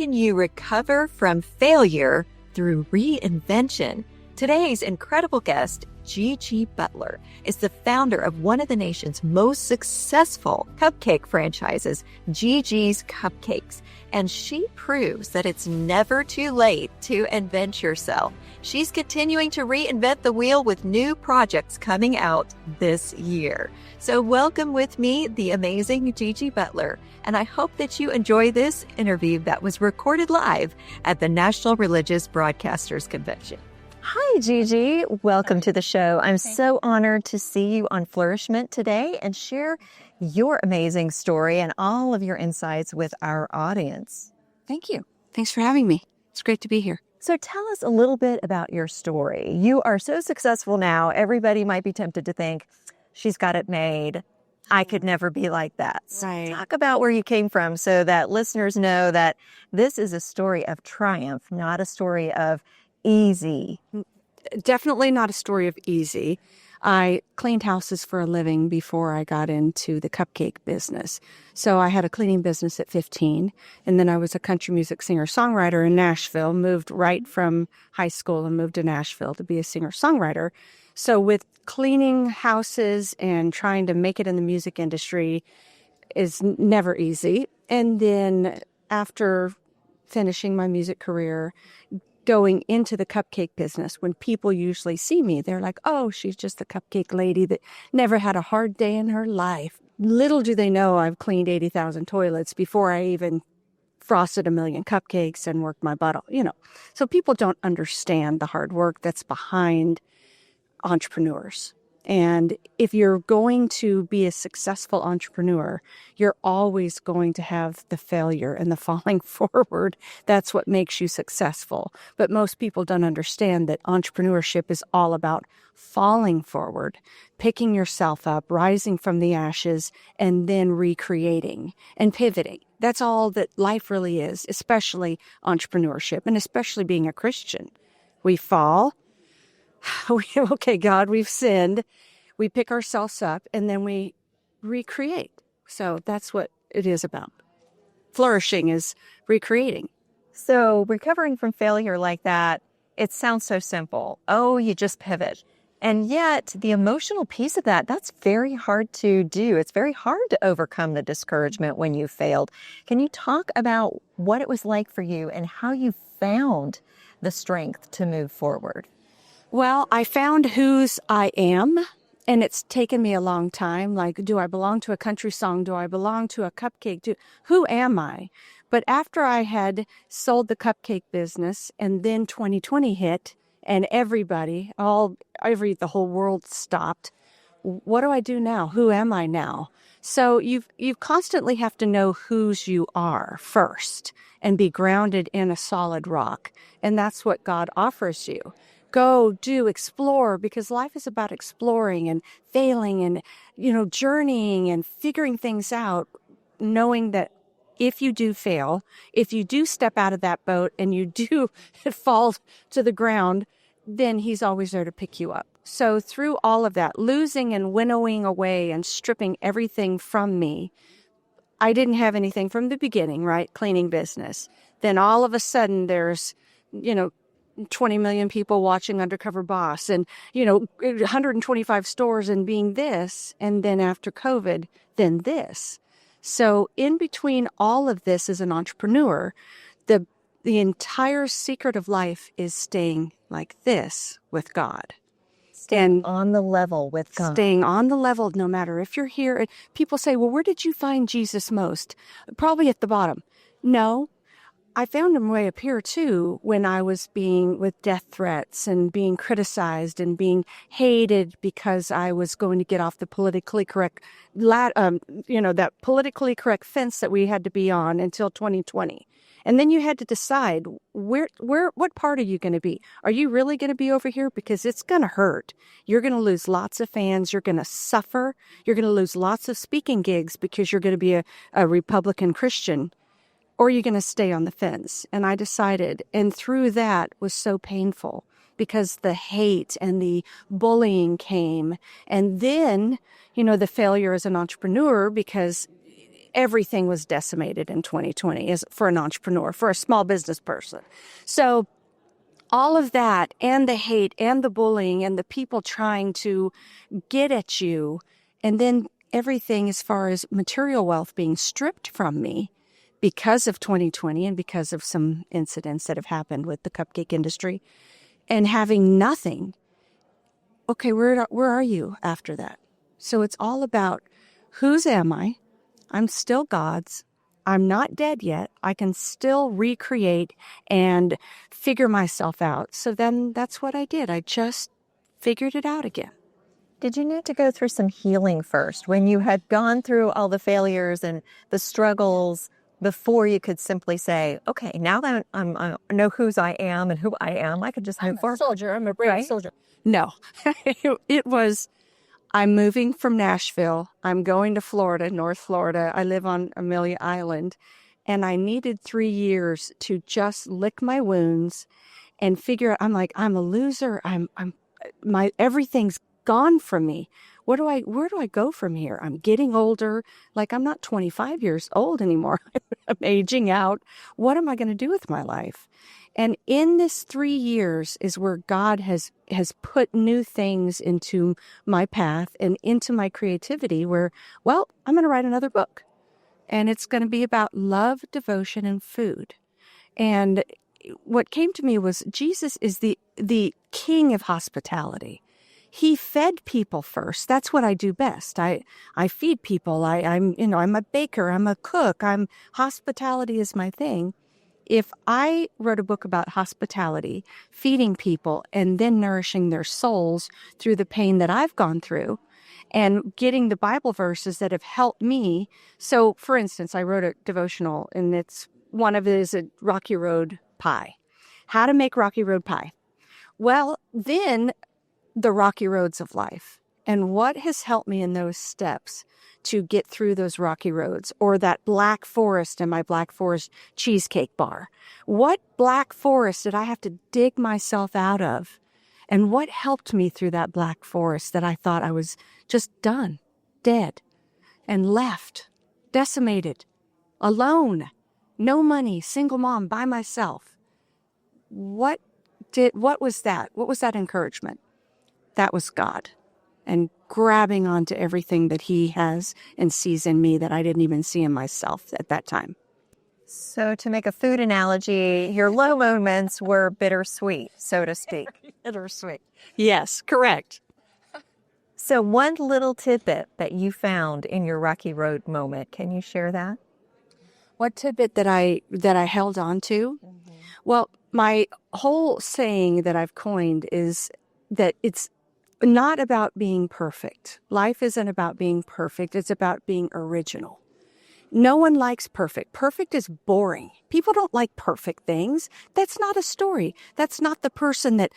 can you recover from failure through reinvention? Today's incredible guest, Gigi Butler, is the founder of one of the nation's most successful cupcake franchises, Gigi's Cupcakes, and she proves that it's never too late to invent yourself. She's continuing to reinvent the wheel with new projects coming out this year. So welcome with me, the amazing Gigi Butler, and I hope that you enjoy this interview that was recorded live at the National Religious Broadcasters Convention. Hi, Gigi. Welcome to the show. I'm so honored to see you on Flourish-Meant today and share your amazing story and all of your insights with our audience. Thank you. Thanks for having me. It's great to be here. So tell us a little bit about your story. You are so successful now, everybody might be tempted to think, she's got it made. I could never be like that. So talk about where you came from so that listeners know that this is a story of triumph, not a story of easy. Definitely not a story of easy. I cleaned houses for a living before I got into the cupcake business. So I had a cleaning business at 15, and then I was a country music singer-songwriter in Nashville, moved right from high school and moved to Nashville to be a singer-songwriter. So with cleaning houses and trying to make it in the music industry is never easy. And then after finishing my music career, going into the cupcake business, when people usually see me, they're like, oh, she's just the cupcake lady that never had a hard day in her life. Little do they know I've cleaned 80,000 toilets before I even frosted 1 million cupcakes and worked my butt off, So people don't understand the hard work that's behind entrepreneurs. And if you're going to be a successful entrepreneur, you're always going to have the failure and the falling forward. That's what makes you successful. But most people don't understand that entrepreneurship is all about falling forward, picking yourself up, rising from the ashes, and then recreating and pivoting. That's all that life really is, especially entrepreneurship, and especially being a Christian. We fall. Okay, God, we've sinned. We pick ourselves up and then we recreate. So that's what it is about. Flourishing is recreating. So recovering from failure like that, it sounds so simple. Oh, you just pivot. And yet the emotional piece of that, that's very hard to do. It's very hard to overcome the discouragement when you failed. Can you talk about what it was like for you and how you found the strength to move forward? Well, I found whose I am, and it's taken me a long time. Like, do I belong to a country song? Do I belong to a cupcake? Who am I? But after I had sold the cupcake business, and then 2020 hit, and the whole world stopped. What do I do now? Who am I now? So you constantly have to know whose you are first, and be grounded in a solid rock, and that's what God offers you. Go, do, explore, because life is about exploring and failing and, journeying and figuring things out, knowing that if you do fail, if you do step out of that boat and you do fall to the ground, then He's always there to pick you up. So through all of that, losing and winnowing away and stripping everything from me, I didn't have anything from the beginning, right? Cleaning business. Then all of a sudden there's, 20 million people watching Undercover Boss and, 125 stores and being this. And then after COVID, then this. So in between all of this as an entrepreneur, the entire secret of life is staying like this with God. Staying on the level with God. Staying on the level no matter if you're here. And people say, well, where did you find Jesus most? Probably at the bottom. No. I found him way up here, too, when I was being with death threats and being criticized and being hated because I was going to get off the politically correct, that politically correct fence that we had to be on until 2020. And then you had to decide what part are you going to be? Are you really going to be over here? Because it's going to hurt. You're going to lose lots of fans. You're going to suffer. You're going to lose lots of speaking gigs because you're going to be a Republican Christian. Or are you going to stay on the fence? And I decided, and through that was so painful because the hate and the bullying came. And then, the failure as an entrepreneur, because everything was decimated in 2020 as for an entrepreneur, for a small business person. So all of that and the hate and the bullying and the people trying to get at you, and then everything as far as material wealth being stripped from me because of 2020 and because of some incidents that have happened with the cupcake industry, and having nothing. Okay, where are you after that? So it's all about, whose am I? I'm still God's. I'm not dead yet. I can still recreate and figure myself out. So then that's what I did. I just figured it out again. Did you need to go through some healing first when you had gone through all the failures and the struggles before you could simply say, okay, now that I know whose I am and who I am, I could just move forward? Soldier. I'm a brave soldier. No, it was, I'm moving from Nashville. I'm going to Florida, North Florida. I live on Amelia Island, and I needed 3 years to just lick my wounds and figure out, I'm a loser. Everything's gone from me. Where do I go from here? I'm getting older. I'm not 25 years old anymore. I'm aging out. What am I going to do with my life? And in this 3 years is where God has put new things into my path and into my creativity where, well, I'm going to write another book. And it's going to be about love, devotion, and food. And what came to me was Jesus is the king of hospitality. He fed people first. That's what I do best. I feed people. I'm a baker. I'm a cook. Hospitality is my thing. If I wrote a book about hospitality, feeding people, and then nourishing their souls through the pain that I've gone through, and getting the Bible verses that have helped me. So, for instance, I wrote a devotional, and one of it is a Rocky Road pie. How to make Rocky Road pie. Well, then the rocky roads of life, and what has helped me in those steps to get through those rocky roads, or that Black Forest and my Black Forest cheesecake bar. What Black Forest did I have to dig myself out of? And what helped me through that Black Forest that I thought I was just done, dead, and left, decimated, alone, no money, single mom by myself? What was that? What was that encouragement? That was God. And grabbing onto everything that he has and sees in me that I didn't even see in myself at that time. So to make a food analogy, your low moments were bittersweet, so to speak. Bittersweet. Yes, correct. So one little tidbit that you found in your Rocky Road moment, can you share that? What tidbit that I held on to? Mm-hmm. Well, my whole saying that I've coined is that it's not about being perfect. Life isn't about being perfect. It's about being original. No one likes perfect. Perfect is boring. People don't like perfect things. That's not a story. That's not the person that,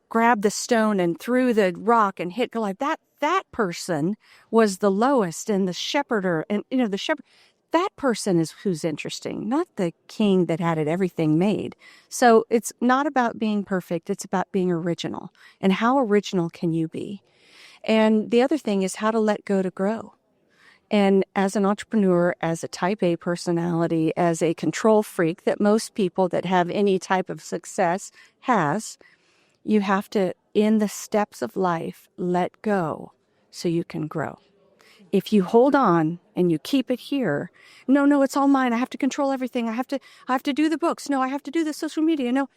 grabbed the stone and threw the rock and hit Goliath. That person was the lowest and the shepherder, and the shepherd. That person is who's interesting, not the king that had everything made. So it's not about being perfect. It's about being original. And how original can you be? And the other thing is how to let go to grow. And as an entrepreneur, as a type A personality, as a control freak that most people that have any type of success has, you have to, in the steps of life, let go so you can grow. If you hold on and you keep it here, no, it's all mine. I have to control everything. I have to do the books. No, I have to do the social media. No.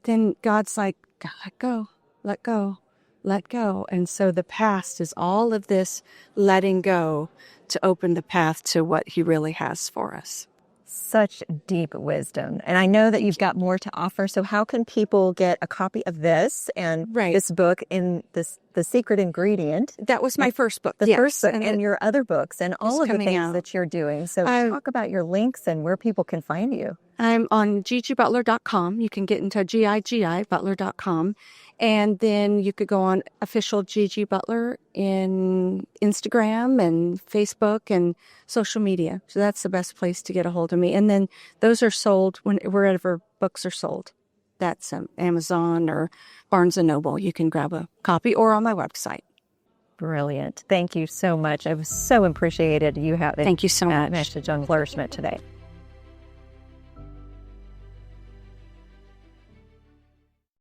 Then God's like, let go, let go, let go. And so the past is all of this letting go to open the path to what he really has for us. Such deep wisdom. And I know that you've got more to offer. So how can people get a copy of this and this book in The Secret Ingredient? That was my first book. The first book and your other books and all of the things that you're doing. So talk about your links and where people can find you. I'm on gigibutler.com. You can get into gigibutler.com. And then you could go on official Gigi Butler in Instagram and Facebook and social media. So that's the best place to get a hold of me. And then those are sold wherever books are sold. That's Amazon or Barnes & Noble. You can grab a copy or on my website. Brilliant. Thank you so much. I was so appreciated you having Thank you so much. message on Flourish-Meant today.